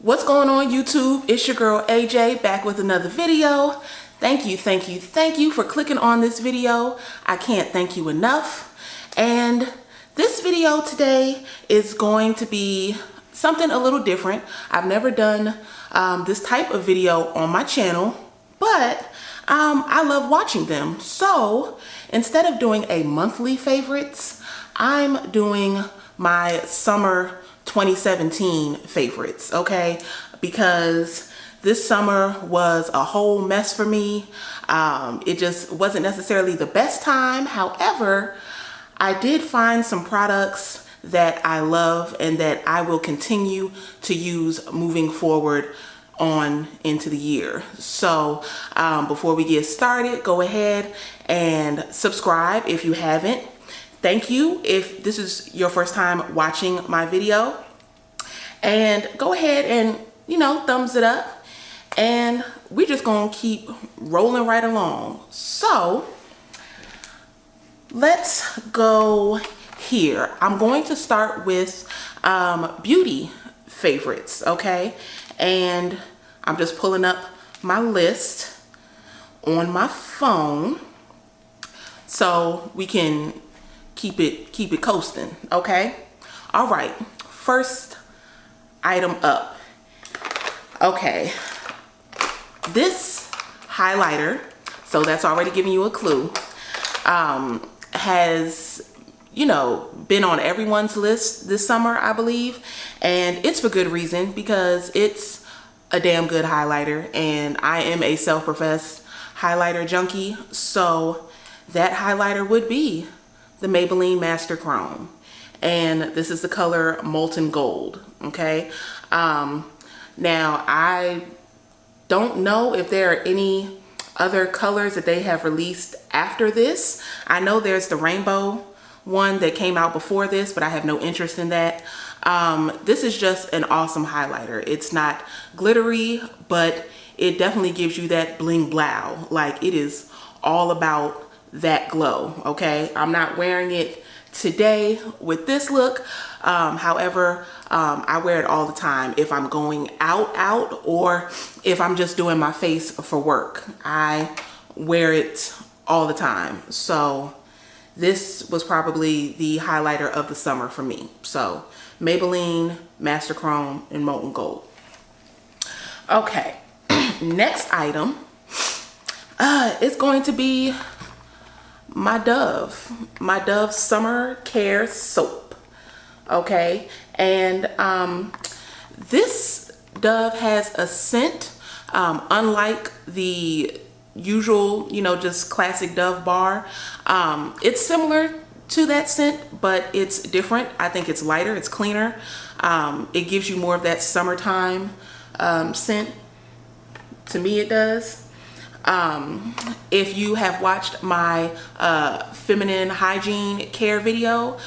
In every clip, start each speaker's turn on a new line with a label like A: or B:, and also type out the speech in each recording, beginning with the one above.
A: What's going on, YouTube? It's your girl AJ back with another video. Thank you for clicking on this video. I can't thank you enough. And this video today is going to be something a little different. I've never done this type of video on my channel, but I love watching them. So instead of doing a monthly favorites, I'm doing my summer 2017 favorites, okay? Because this summer was a whole mess for me. It just wasn't necessarily the best time. However, I did find some products that I love and that I will continue to use moving forward on into the year. So before we get started, go ahead and subscribe if you haven't. Thank you if this is your first time watching my video, and go ahead and, you know, thumbs it up, and we're just gonna keep rolling right along. So let's go here. I'm going to start with beauty favorites, okay? And I'm just pulling up my list on my phone so we can keep it coasting, okay? All right, first item up. Okay, this highlighter, so that's already giving you a clue, has, you know, been on everyone's list this summer, I believe, and it's for good reason, because it's a damn good highlighter, and I am a self-professed highlighter junkie, so that highlighter would be the Maybelline Master Chrome, and this is the color Molten Gold, okay? Now, I don't know if there are any other colors that they have released after this. I know there's the rainbow one that came out before this, but I have no interest in that. This is just an awesome highlighter. It's not glittery, but it definitely gives you that bling blow. Like, it is all about that glow, okay? I'm not wearing it today with this look. However, I wear it all the time if I'm going out, or if I'm just doing my face for work. I wear it all the time. So this was probably the highlighter of the summer for me. So Maybelline Master Chrome in Molten Gold. Okay, next item is going to be my Dove Summer Care Soap, okay? And this Dove has a scent, unlike the usual, you know, just classic Dove bar. It's similar to that scent, but it's different. I think it's lighter, it's cleaner. It gives you more of that summertime scent. To me, it does. If you have watched my feminine hygiene care video,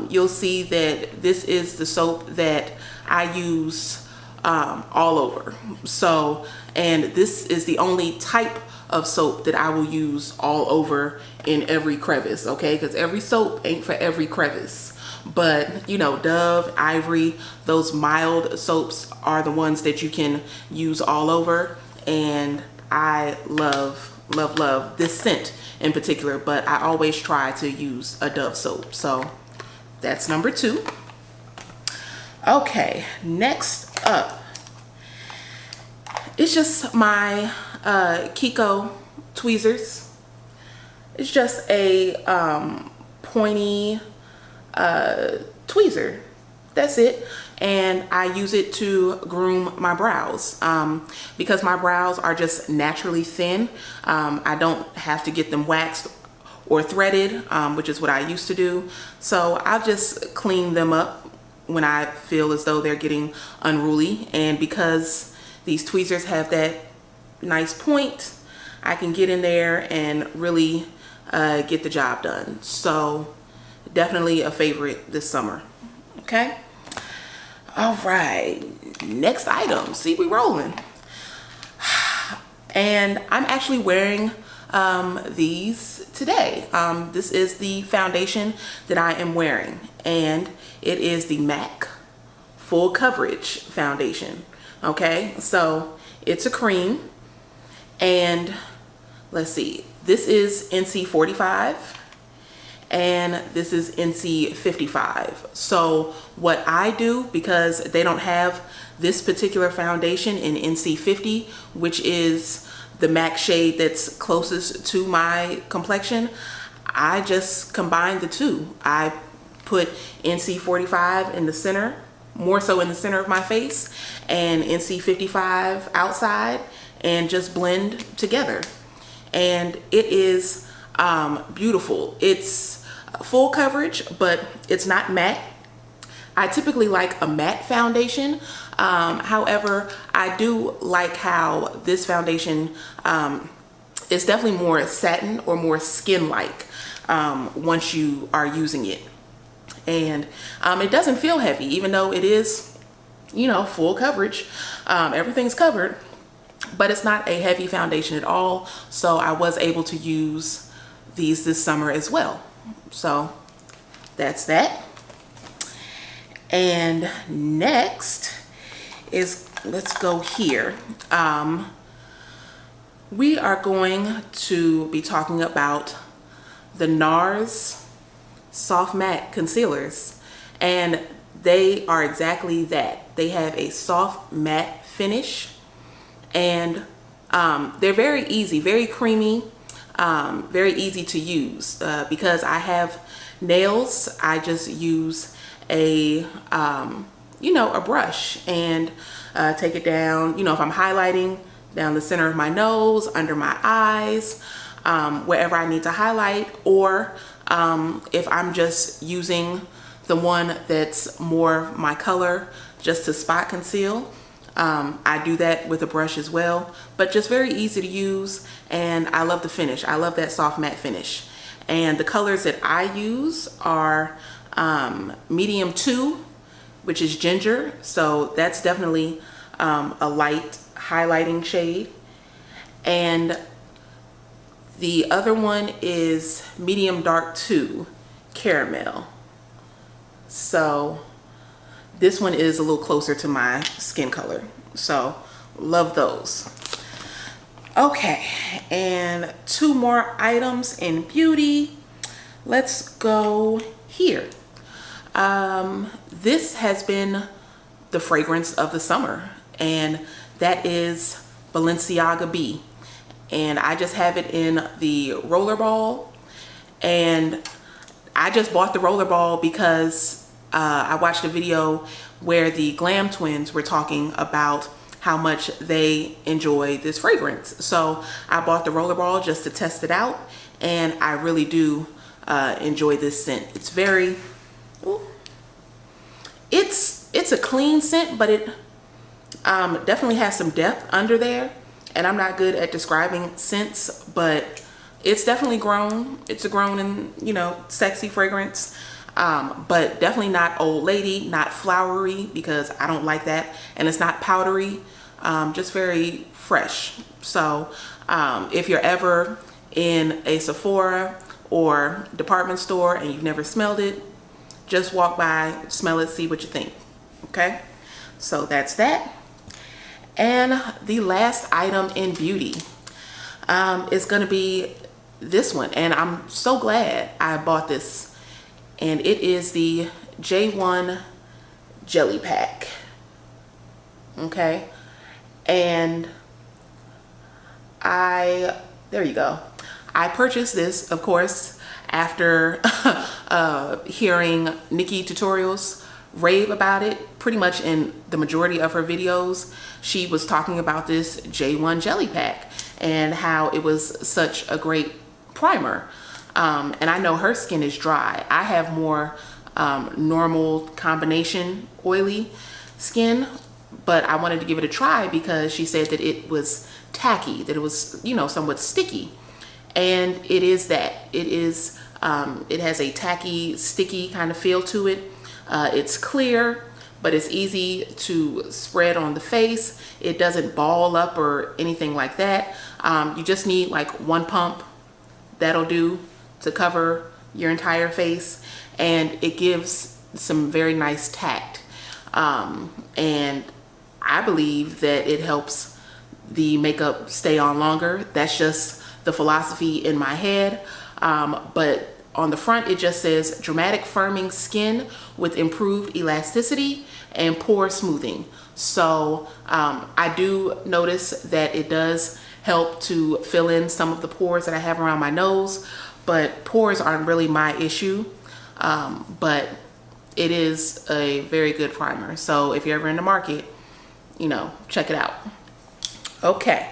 A: you'll see that this is the soap that I use all over. So, and this is the only type of soap that I will use all over in every crevice, okay? Because every soap ain't for every crevice. But, you know, Dove, Ivory, those mild soaps are the ones that you can use all over. And I love this scent in particular, but I always try to use a Dove soap. So that's number 2. Okay, next up, it's just my Kiko tweezers. It's just a pointy tweezer. That's it. And I use it to groom my brows because my brows are just naturally thin. I don't have to get them waxed or threaded, which is what I used to do. So I'll just clean them up when I feel as though they're getting unruly. And because these tweezers have that nice point, I can get in there and really get the job done. So definitely a favorite this summer, okay? All right, next item. See, we rolling. And I'm actually wearing these today. This is the foundation that I am wearing, and it is the MAC full coverage foundation. Okay, so it's a cream, and let's see, this is NC 45 and this is NC 55. So what I do, because they don't have this particular foundation in NC 50, which is the MAC shade that's closest to my complexion, I just combine the two. I put NC 45 in the center, more so in the center of my face, and NC 55 outside, and just blend together. And it is beautiful. It's full coverage, but it's not matte. I typically like a matte foundation. However, I do like how this foundation is definitely more satin or more skin-like once you are using it. And it doesn't feel heavy, even though it is, you know, full coverage. Everything's covered, but it's not a heavy foundation at all. So I was able to use these this summer as well. So that's that. And next is, let's go here. We are going to be talking about the NARS Soft Matte Concealers, and they are exactly that. They have a soft matte finish, and they're very easy, very creamy, very easy to use. Because I have nails, I just use a you know, a brush and take it down, you know, if I'm highlighting, down the center of my nose, under my eyes, wherever I need to highlight, or if I'm just using the one that's more my color just to spot conceal, I do that with a brush as well. But just very easy to use, and I love the finish. I love that soft matte finish. And the colors that I use are medium 2, which is ginger, so that's definitely a light highlighting shade. And the other one is medium dark 2, caramel. So this one is a little closer to my skin color, so love those. Okay, and 2 more items in beauty. Let's go here. This has been the fragrance of the summer, and that is Balenciaga Bee. And I just have it in the rollerball, and I just bought the rollerball because I watched a video where the Glam twins were talking about how much they enjoy this fragrance. So I bought the rollerball just to test it out, and I really do enjoy this scent. It's very, it's a clean scent, but it definitely has some depth under there. And I'm not good at describing scents, but it's definitely grown. It's a grown and, you know, sexy fragrance, but definitely not old lady, not flowery, because I don't like that. And it's not powdery, just very fresh. So if you're ever in a Sephora or department store and you've never smelled it, just walk by, smell it, see what you think. Okay, so that's that. And the last item in beauty is going to be this one, and I'm so glad I bought this, and it is the J1 Jelly Pack. Okay, and there you go. I purchased this, of course, after hearing Nikki Tutorials rave about it. Pretty much in the majority of her videos, she was talking about this J1 Jelly Pack and how it was such a great primer. And I know her skin is dry. I have more normal combination oily skin, but I wanted to give it a try because she said that it was tacky, that it was, you know, somewhat sticky. And it is that. It is, it has a tacky, sticky kind of feel to it. It's clear, but it's easy to spread on the face. It doesn't ball up or anything like that. You just need like 1 pump. That'll do to cover your entire face, and it gives some very nice tact. And I believe that it helps the makeup stay on longer. That's just the philosophy in my head. But on the front, it just says dramatic firming skin with improved elasticity and pore smoothing. So I do notice that it does help to fill in some of the pores that I have around my nose, but pores aren't really my issue. But it is a very good primer. So if you're ever in the market, you know, check it out. Okay,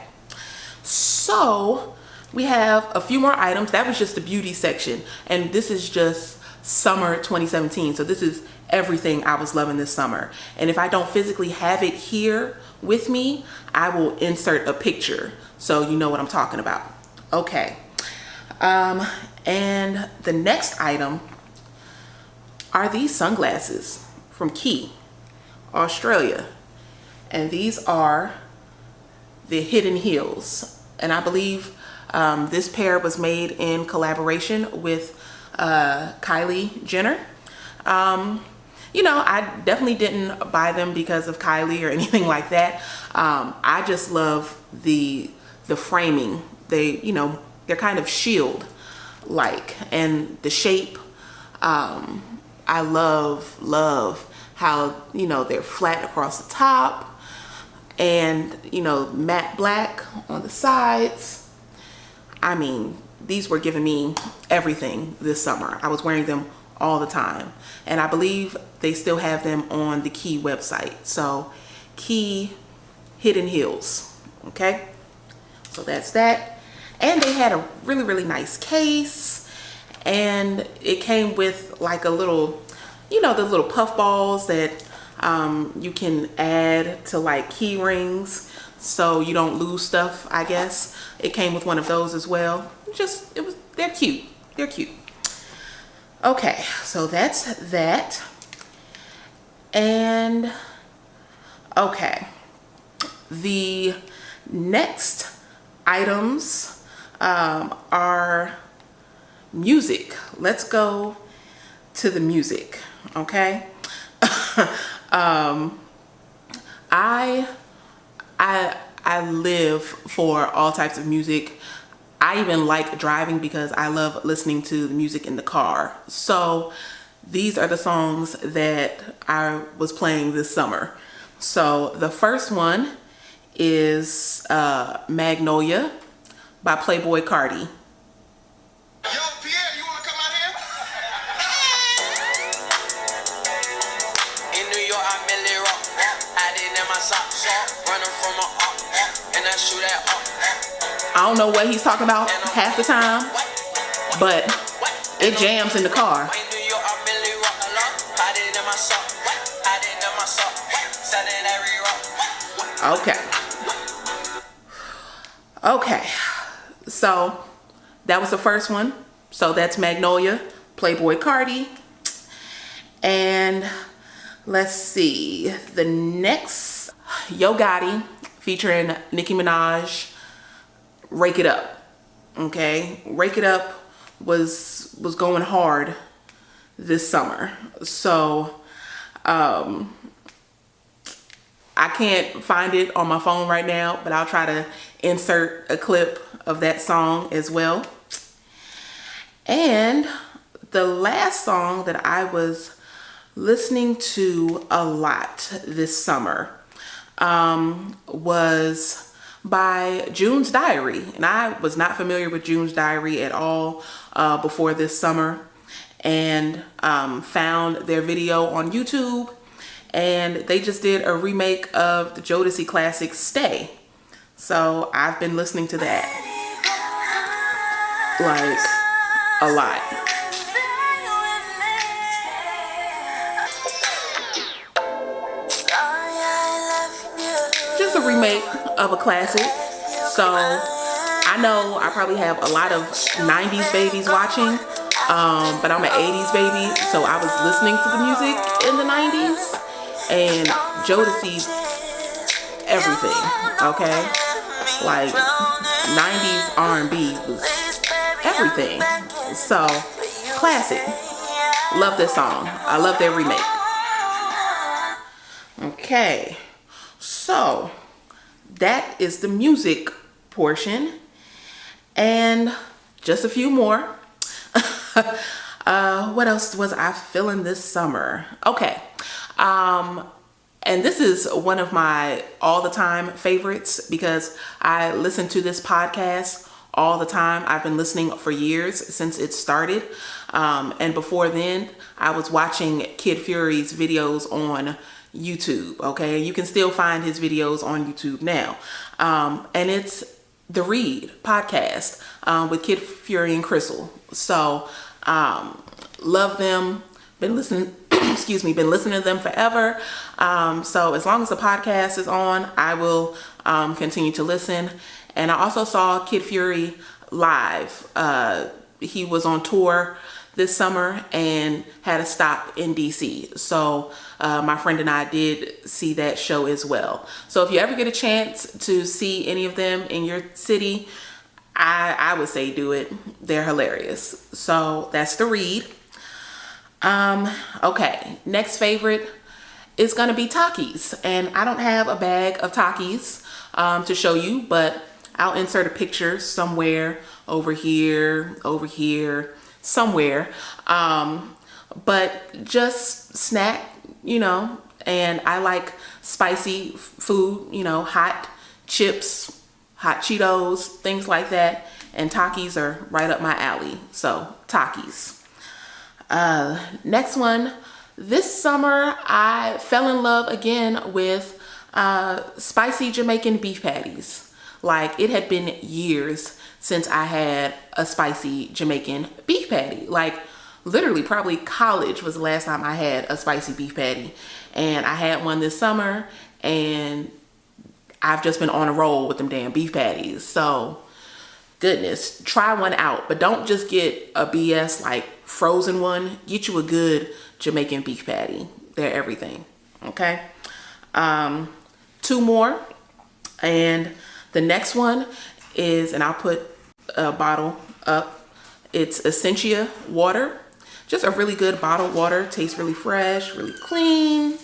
A: so we have a few more items. That was just the beauty section, and this is just summer 2017. So this is everything I was loving this summer. And if I don't physically have it here with me, I will insert a picture so you know what I'm talking about. Okay, and the next item are these sunglasses from Key, Australia. And these are the Hidden Heels. And I believe this pair was made in collaboration with Kylie Jenner. You know, I definitely didn't buy them because of Kylie or anything like that. I just love the framing. They, you know, they're kind of shield-like, and the shape. I love how, you know, they're flat across the top and, you know, matte black on the sides. I mean, these were giving me everything this summer. I was wearing them all the time, and I believe they still have them on the Key website. So Key Hidden Heels. Okay, so that's that. And they had a really nice case, and it came with like a little, you know, the little puff balls that you can add to like key rings so you don't lose stuff, I guess. It came with one of those as well. They're cute. They're cute. Okay, so that's that. And okay, the next items are music. Let's go to the music. Okay. I live for all types of music. I even like driving because I love listening to the music in the car. So these are the songs that I was playing this summer. So the first one is Magnolia by Playboi Carti.
B: Yo, Pierre, you wanna come out here? In New York, I'm Millie Rock. I didn't have my socks off. Running from a up, and I shoot that up.
A: I don't know what he's talking about half the time, but it jams in the car. Okay. Okay. So that was the first one. So that's Magnolia, Playboi Carti. And let's see. The next, Yo Gotti featuring Nicki Minaj, Rake It Up. Okay, Rake It Up was going hard this summer. So I can't find it on my phone right now, but I'll try to insert a clip of that song as well. And the last song that I was listening to a lot this summer was by June's Diary. And I was not familiar with June's Diary at all before this summer, and found their video on YouTube, and they just did a remake of the Jodeci classic Stay. So I've been listening to that like a lot. Just a remake of a classic. So I know I probably have a lot of 90s babies watching, but I'm an 80s baby, so I was listening to the music in the 90s, and Jodeci's everything, okay? Like 90s R&B was everything. So classic. Love this song. I love their remake. Okay, so that is the music portion, and just a few more. What else was I feeling this summer? Okay, and this is one of my all the time favorites because I listen to this podcast all the time. I've been listening for years since it started. And before then, I was watching Kid Fury's videos on YouTube. Okay, you can still find his videos on YouTube now. And it's The Read podcast with Kid Fury and Crystal. So love them. Been listening. Excuse me. Been listening to them forever. So as long as the podcast is on, I will continue to listen. And I also saw Kid Fury live. He was on tour this summer and had a stop in DC. So my friend and I did see that show as well. So if you ever get a chance to see any of them in your city, I would say do it. They're hilarious. So that's The Read. Okay, next favorite is gonna be Takis. And I don't have a bag of Takis to show you, but I'll insert a picture somewhere over here, somewhere. But just snack, and I like spicy food, hot chips, hot Cheetos, things like that. And Takis are right up my alley. So Takis. Next one, this summer I fell in love again with spicy Jamaican beef patties. Like, it had been years since I had a spicy Jamaican beef patty. Like, literally probably college was the last time I had a spicy beef patty. And I had one this summer, and I've just been on a roll with them damn beef patties. So, goodness, try one out. But don't just get a BS like frozen one. Get you a good Jamaican beef patty. They're everything. Okay? 2 more. And the next one is, and I'll put a bottle up, it's Essentia water. Just a really good bottled water. Tastes really fresh, really clean.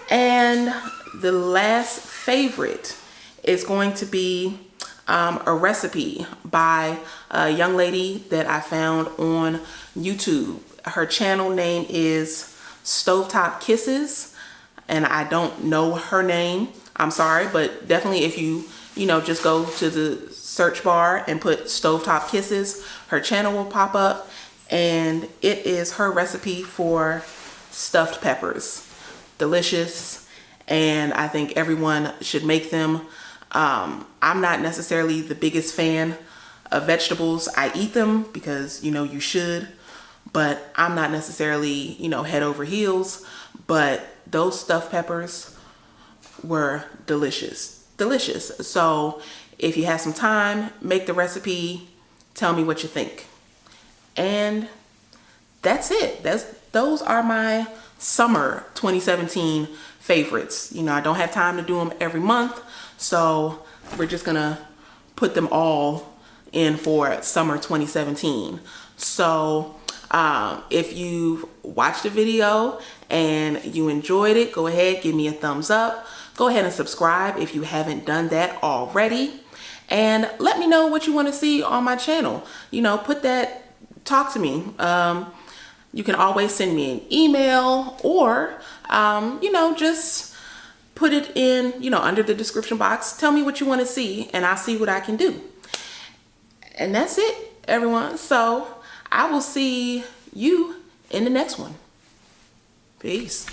A: And the last favorite is going to be a recipe by a young lady that I found on YouTube. Her channel name is Stovetop Kisses, and I don't know her name. I'm sorry, but definitely if you just go to the search bar and put Stovetop Kisses, her channel will pop up, and it is her recipe for stuffed peppers. Delicious, and I think everyone should make them. I'm not necessarily the biggest fan of vegetables. I eat them because, you should, but I'm not necessarily, head over heels. But those stuffed peppers were delicious. So if you have some time, make the recipe, tell me what you think. And that's it. Those are my summer 2017 favorites. I don't have time to do them every month, so we're just gonna put them all in for summer 2017. So if you've watched the video and you enjoyed it, go ahead, give me a thumbs up. Go ahead and subscribe if you haven't done that already. And let me know what you want to see on my channel. Talk to me. You can always send me an email, or, just put it in, under the description box. Tell me what you want to see, and I'll see what I can do. And that's it, everyone. So I will see you in the next one. Peace.